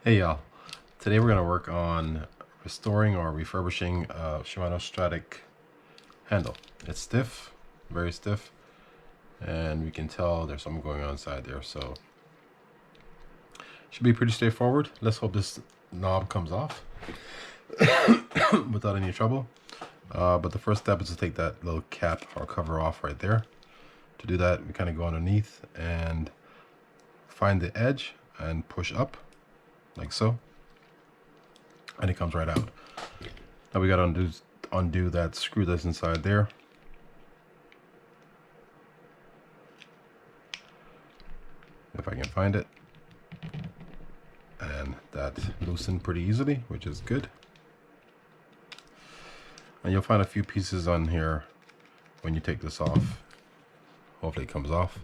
Hey y'all, today we're going to work on restoring or refurbishing a Shimano Stradic handle. It's stiff, very stiff, and we can tell there's something going on inside there, so should be pretty straightforward. Let's hope this knob comes off without any trouble. But the first step is to take that little cap or cover off right there. To do that, we kind of go underneath and find the edge and push up like so, and it comes right out. Now we got to undo that screw that's inside there. If I can find it. And that loosened pretty easily, which is good. And you'll find a few pieces on here when you take this off. Hopefully it comes off.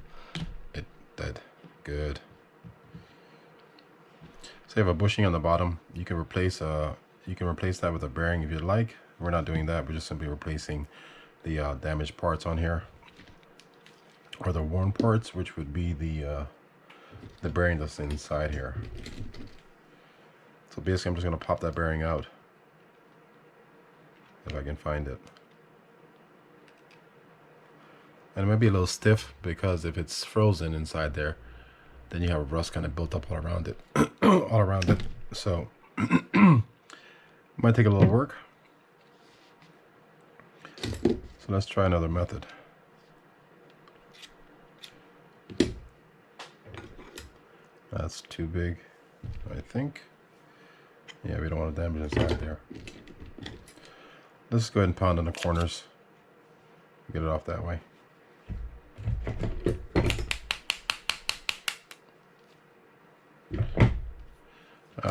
It did. Good. So you have a bushing on the bottom. You can replace that with a bearing if you'd like. We're not doing that. We're just simply replacing the damaged parts on here, or the worn parts, which would be the bearing that's inside here. So basically, I'm just going to pop that bearing out if I can find it. And it might be a little stiff because if it's frozen inside there, then you have rust kind of built up all around it. all around it. So might take a little work. So let's try another method. That's too big, I think. Yeah, we don't want to damage inside there. Let's go ahead and pound on the corners. Get it off that way.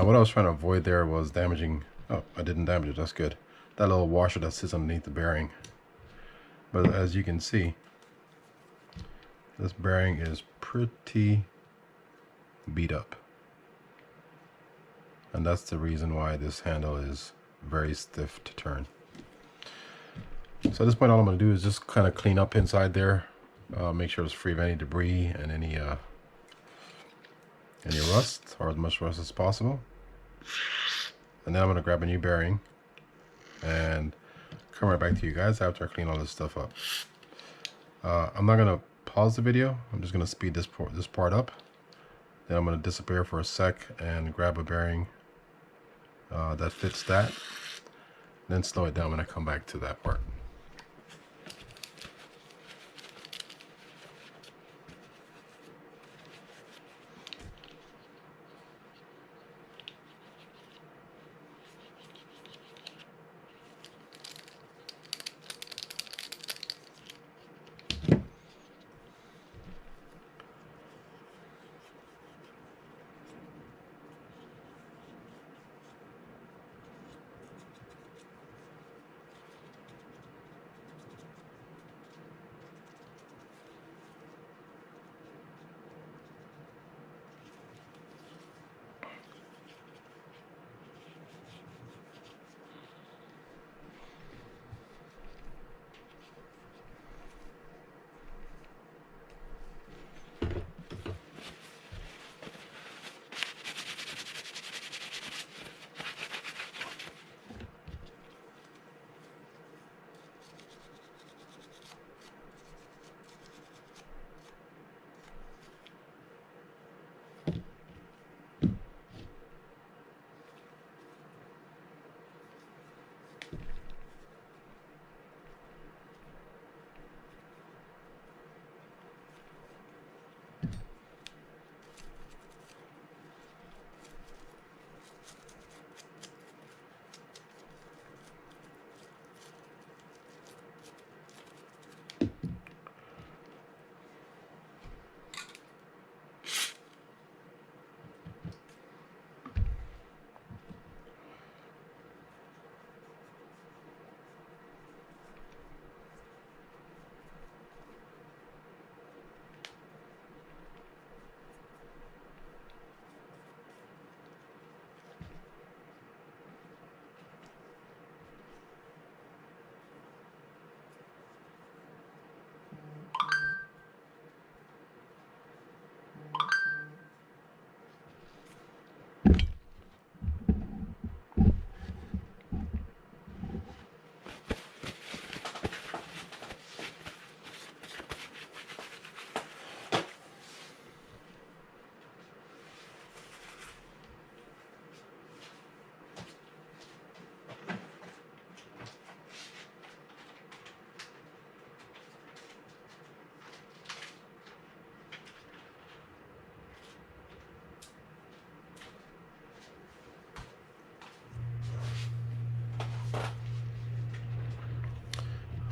What I was trying to avoid there was damaging. Oh, I didn't damage it. That's good. That little washer that sits underneath the bearing. But as you can see, this bearing is pretty beat up. And that's the reason why this handle is very stiff to turn. So at this point, all I'm going to do is just kind of clean up inside there. Make sure it's free of any debris and any rust, or as much rust as possible. And then I'm going to grab a new bearing and come right back to you guys after I clean all this stuff up. I'm not going to pause the video. I'm just going to speed this part up. Then I'm going to disappear for a sec and grab a bearing that fits that. Then slow it down when I come back to that part.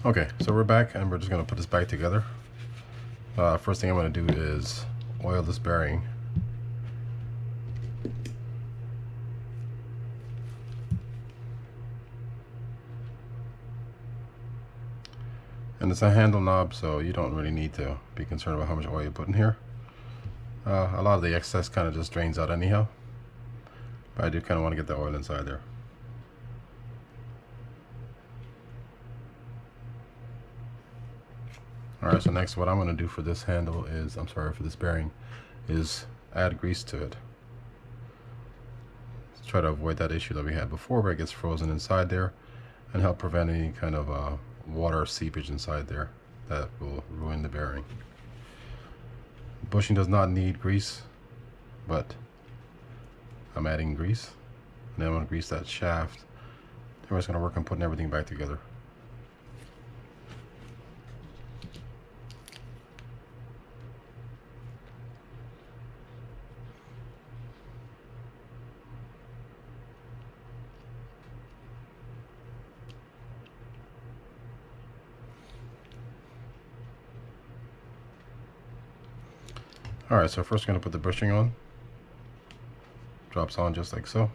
Okay, so we're back and we're just going to put this back together. First thing I'm going to do is oil this bearing. And it's a handle knob, so you don't really need to be concerned about how much oil you put in here. A lot of the excess kind of just drains out anyhow, but I do kind of want to get the oil inside there. Alright, so next what I'm going to do for this handle is, for this bearing, is add grease to it. Let's try to avoid that issue that we had before where it gets frozen inside there, and help prevent any kind of water seepage inside there that will ruin the bearing. Bushing does not need grease, but I'm adding grease, and then I'm going to grease that shaft. Then we're just going to work on putting everything back together. Alright, so first we're going to put the bushing on. Drops on just like so.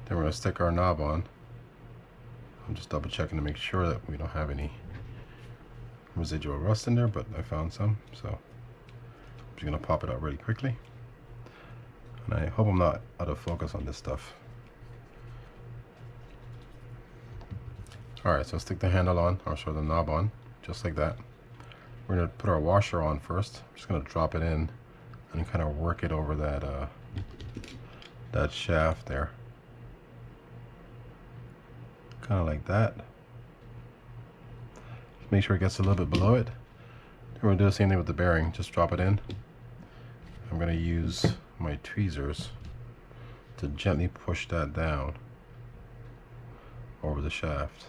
Then we're going to stick our knob on. I'm just double checking to make sure that we don't have any residual rust in there, but I found some, so I'm just going to pop it out really quickly. And I hope I'm not out of focus on this stuff. Alright, so stick the handle on, or the knob on, just like that. We're going to put our washer on first. I'm just going to drop it in and kind of work it over that shaft there. Kind of like that. Just make sure it gets a little bit below it. Then we're going to do the same thing with the bearing. Just drop it in. I'm going to use my tweezers to gently push that down over the shaft.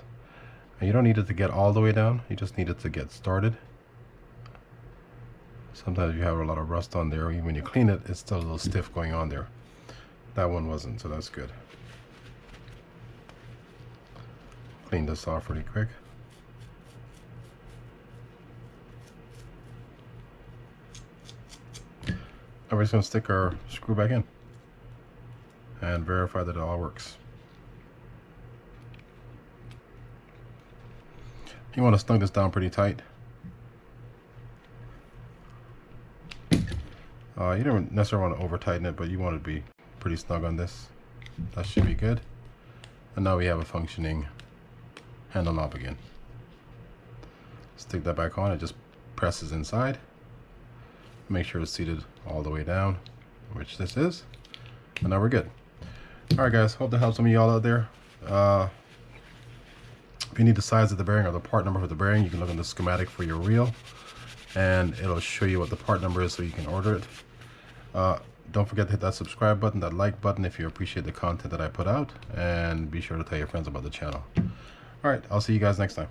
And you don't need it to get all the way down. You just need it to get started. Sometimes you have a lot of rust on there, even when you clean it, it's still a little stiff going on there. That one wasn't, so that's good. Clean this off really quick. Now we're just going to stick our screw back in and verify that it all works. You want to snug this down pretty tight. You don't necessarily want to over tighten it, but you want to be pretty snug on this. That should be good. And now we have a functioning handle knob again. Stick that back on, it just presses inside. Make sure it's seated all the way down, which this is. And now we're good. Alright guys, hope that helps some of y'all out there. If you need the size of the bearing or the part number for the bearing, you can look in the schematic for your reel, and it'll show you what the part number is so you can order it. Don't forget to hit that subscribe button, that like button if you appreciate the content that I put out, and be sure to tell your friends about the channel. Alright, I'll see you guys next time.